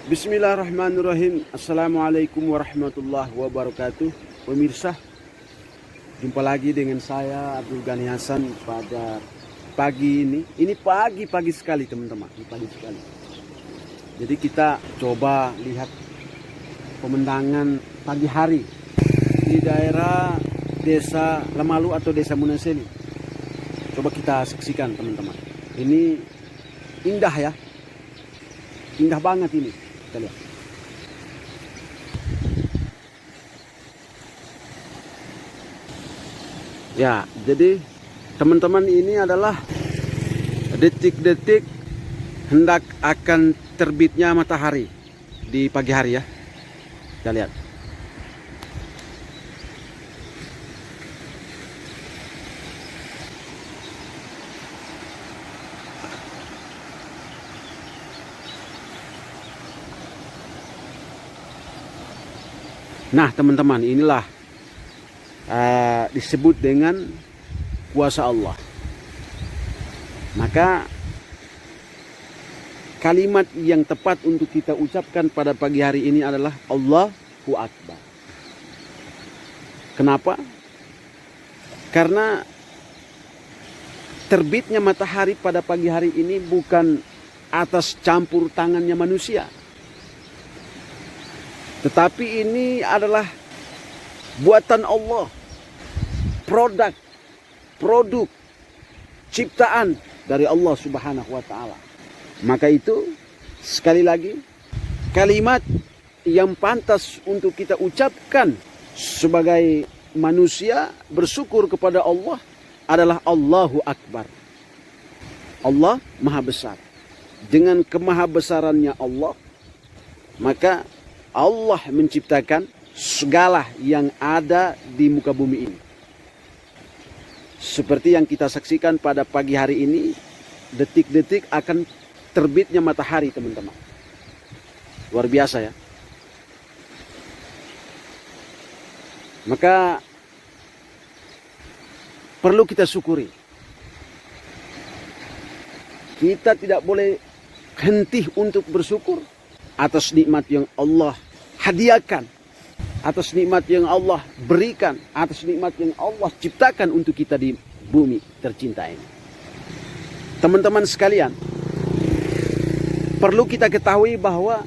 Bismillahirrahmanirrahim. Assalamualaikum warahmatullahi wabarakatuh. Pemirsa, jumpa lagi dengan saya Abdul Ghani Hasan pada pagi ini. Ini pagi sekali teman-teman, ini pagi sekali. Jadi kita coba lihat pemandangan pagi hari di daerah Desa Lemalu atau Desa Munaseli. Coba kita saksikan teman-teman. Ini indah ya, indah banget ini. Kita lihat. Ya, jadi teman-teman ini adalah detik-detik hendak akan terbitnya matahari di pagi hari ya. Kita lihat. Nah teman-teman, inilah disebut dengan kuasa Allah. Maka kalimat yang tepat untuk kita ucapkan pada pagi hari ini adalah Allahu Akbar. Kenapa? Karena terbitnya matahari pada pagi hari ini bukan atas campur tangannya manusia, tetapi ini adalah buatan Allah, produk ciptaan dari Allah Subhanahu wa taala. Maka itu sekali lagi kalimat yang pantas untuk kita ucapkan sebagai manusia bersyukur kepada Allah adalah Allahu Akbar. Allah Maha Besar. Dengan kemahabesarannya Allah, maka Allah menciptakan segala yang ada di muka bumi ini. Seperti yang kita saksikan pada pagi hari ini, detik-detik akan terbitnya matahari teman-teman. Luar biasa ya. Maka perlu kita syukuri. Kita tidak boleh henti untuk bersyukur atas nikmat yang Allah hadiahkan, atas nikmat yang Allah berikan, atas nikmat yang Allah ciptakan untuk kita di bumi tercinta ini. Teman-teman sekalian, perlu kita ketahui bahwa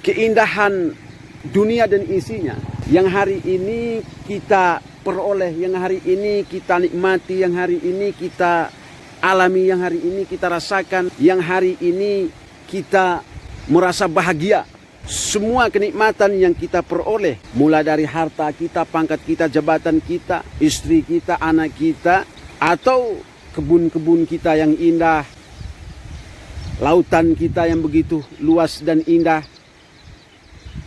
keindahan dunia dan isinya yang hari ini kita peroleh, yang hari ini kita nikmati, yang hari ini kita alami, yang hari ini kita rasakan, yang hari ini kita merasa bahagia. Semua kenikmatan yang kita peroleh, mulai dari harta kita, pangkat kita, jabatan kita, istri kita, anak kita, atau kebun-kebun kita yang indah, lautan kita yang begitu luas dan indah,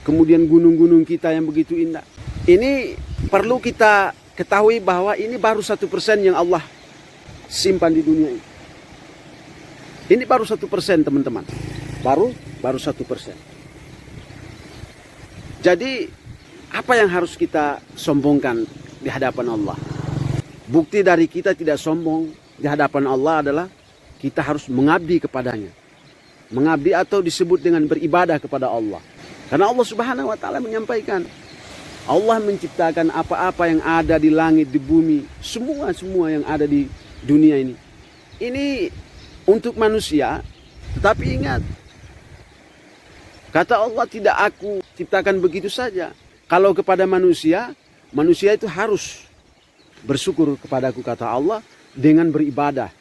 kemudian gunung-gunung kita yang begitu indah. Ini perlu kita ketahui bahwa ini baru 1% yang Allah simpan di dunia ini. Ini baru 1% teman-teman. Baru 1%. Jadi apa yang harus kita sombongkan di hadapan Allah? Bukti dari kita tidak sombong di hadapan Allah adalah kita harus mengabdi kepadanya. Mengabdi atau disebut dengan beribadah kepada Allah. Karena Allah Subhanahu wa taala menyampaikan, Allah menciptakan apa-apa yang ada di langit, di bumi, semua yang ada di dunia ini. Ini untuk manusia, tetapi ingat, kata Allah, tidak aku ciptakan begitu saja. Kalau kepada manusia, manusia itu harus bersyukur kepadaku, kata Allah, dengan beribadah.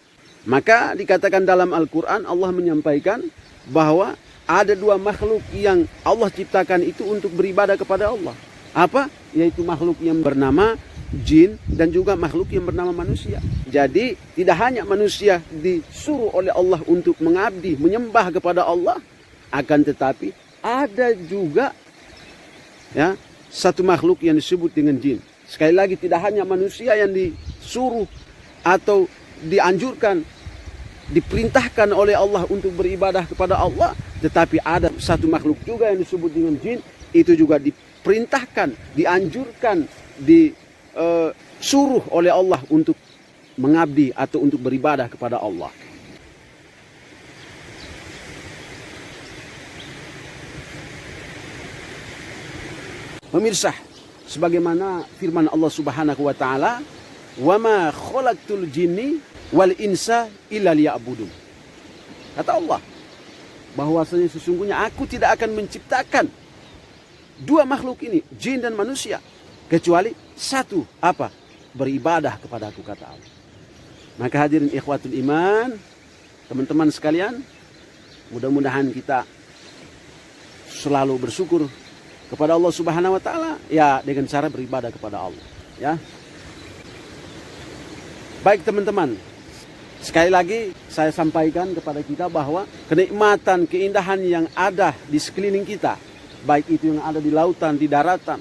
Maka dikatakan dalam Al-Quran, Allah menyampaikan bahwa ada 2 makhluk yang Allah ciptakan itu untuk beribadah kepada Allah. Apa? Yaitu makhluk yang bernama jin dan juga makhluk yang bernama manusia. Jadi tidak hanya manusia disuruh oleh Allah untuk mengabdi, menyembah kepada Allah, akan tetapi ada juga ya satu makhluk yang disebut dengan jin. Sekali lagi, tidak hanya manusia yang disuruh atau dianjurkan, diperintahkan oleh Allah untuk beribadah kepada Allah, tetapi ada satu makhluk juga yang disebut dengan jin, itu juga diperintahkan, dianjurkan, disuruh oleh Allah untuk mengabdi atau untuk beribadah kepada Allah. Pemirsa, sebagaimana firman Allah Subhanahu wa taala, "Wa ma khalaqtul jinni wal insa illa liya'budun." Kata Allah bahwasanya sesungguhnya aku tidak akan menciptakan dua makhluk ini, jin dan manusia, kecuali satu, apa? Beribadah kepada aku, kata Allah. Maka hadirin ikhwatul iman, teman-teman sekalian, mudah-mudahan kita selalu bersyukur kepada Allah Subhanahu wa taala, ya, dengan cara beribadah kepada Allah, ya. Baik teman-teman, sekali lagi saya sampaikan kepada kita bahwa kenikmatan, keindahan yang ada di sekeliling kita, baik itu yang ada di lautan, di daratan,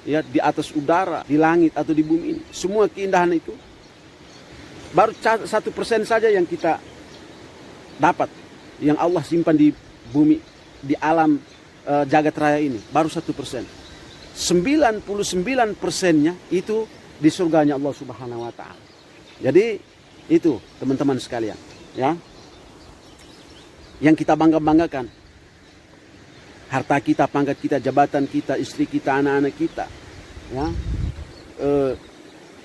ya, di atas udara, di langit atau di bumi ini, semua keindahan itu baru 1% saja yang kita dapat, yang Allah simpan di bumi, di alam jagat raya ini, baru 1%. 99%-nya itu di surganya Allah Subhanahu wa taala. Jadi itu teman-teman sekalian, ya, yang kita bangga-banggakan. Harta kita, pangkat kita, jabatan kita, istri kita, anak-anak kita, ya,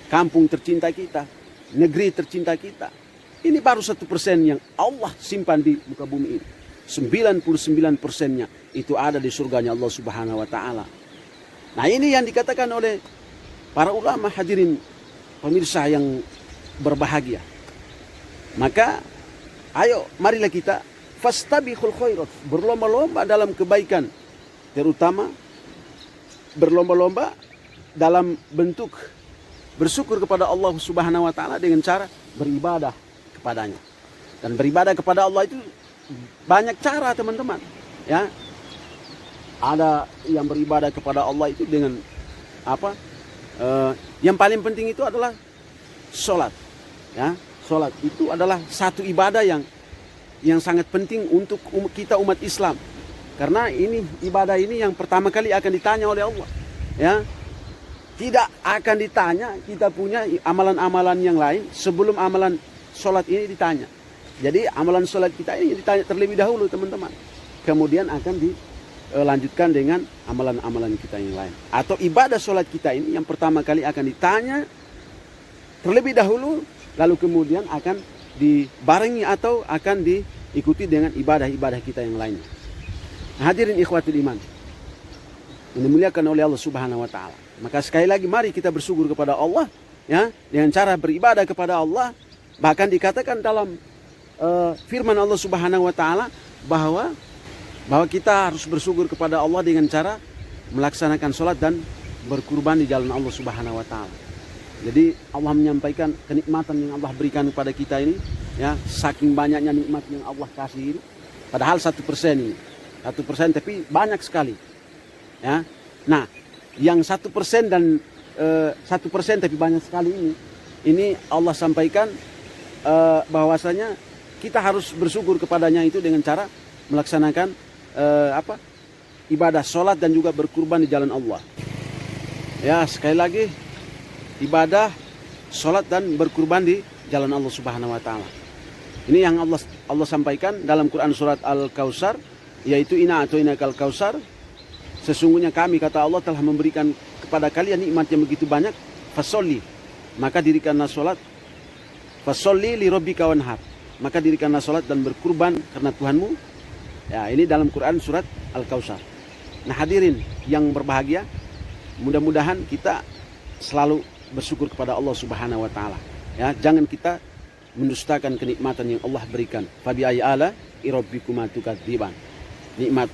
kampung tercinta kita, negeri tercinta kita. Ini baru 1% yang Allah simpan di muka bumi ini. 99%-nya itu ada di surganya Allah Subhanahu wa taala. Nah, ini yang dikatakan oleh para ulama, hadirin pemirsa yang berbahagia. Maka ayo marilah kita fastabiqul khairat, berlomba-lomba dalam kebaikan, terutama berlomba-lomba dalam bentuk bersyukur kepada Allah Subhanahu wa taala dengan cara beribadah kepadanya. Dan beribadah kepada Allah itu banyak cara, teman-teman, ya. Ada yang beribadah kepada Allah itu dengan apa? Yang paling penting itu adalah sholat, ya. Sholat itu adalah satu ibadah yang sangat penting untuk kita umat Islam. Karena ini ibadah ini yang pertama kali akan ditanya oleh Allah, ya. Tidak akan ditanya kita punya amalan-amalan yang lain sebelum amalan sholat ini ditanya. Jadi amalan sholat kita ini ditanya terlebih dahulu, teman-teman. Kemudian akan dilanjutkan dengan amalan-amalan kita yang lain. Atau ibadah sholat kita ini yang pertama kali akan ditanya terlebih dahulu, lalu kemudian akan dibarengi atau akan diikuti dengan ibadah-ibadah kita yang lainnya. Nah, hadirin ikhwatul iman, ini dimuliakan oleh Allah Subhanahu wa taala. Maka sekali lagi mari kita bersyukur kepada Allah, ya, dengan cara beribadah kepada Allah. Bahkan dikatakan dalam firman Allah Subhanahu wa taala bahwa kita harus bersyukur kepada Allah dengan cara melaksanakan sholat dan berkurban di jalan Allah Subhanahu wa taala. Jadi Allah menyampaikan kenikmatan yang Allah berikan kepada kita ini, ya, saking banyaknya nikmat yang Allah kasih ini. Padahal 1% ini, 1% tapi banyak sekali, ya. Nah, yang 1% dan 1% tapi banyak sekali ini Allah sampaikan bahwasanya kita harus bersyukur kepadanya itu dengan cara melaksanakan ibadah sholat dan juga berkurban di jalan Allah. Ya, sekali lagi, ibadah, sholat dan berkurban di jalan Allah Subhanahu wa taala. Ini yang Allah sampaikan dalam Quran surat Al-Kautsar, yaitu inna a'tainakal kautsar. Sesungguhnya kami, kata Allah, telah memberikan kepada kalian nikmat yang begitu banyak. Fasholli, maka dirikanlah sholat. Fasholli li rabbika wanhar, maka dirikanlah sholat dan berkurban karena Tuhanmu. Ya, ini dalam Quran surat Al-Kautsar. Nah, hadirin yang berbahagia, mudah-mudahan kita selalu bersyukur kepada Allah Subhanahu wa taala. Ya, jangan kita mendustakan kenikmatan yang Allah berikan. Fabi ayyi ala rabbikuma tukadziban. Nikmat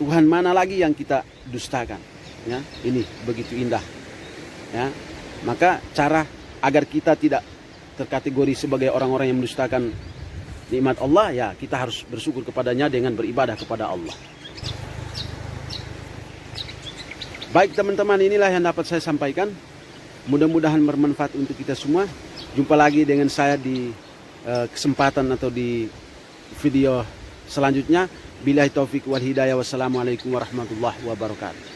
Tuhan mana lagi yang kita dustakan? Ya, ini begitu indah. Ya, maka cara agar kita tidak terkategori sebagai orang-orang yang mendustakan nikmat Allah, ya, kita harus bersyukur kepadanya dengan beribadah kepada Allah. Baik teman-teman, inilah yang dapat saya sampaikan. Mudah-mudahan bermanfaat untuk kita semua. Jumpa lagi dengan saya di kesempatan atau di video selanjutnya. Billahi taufik wal hidayah. Wassalamualaikum warahmatullahi wabarakatuh.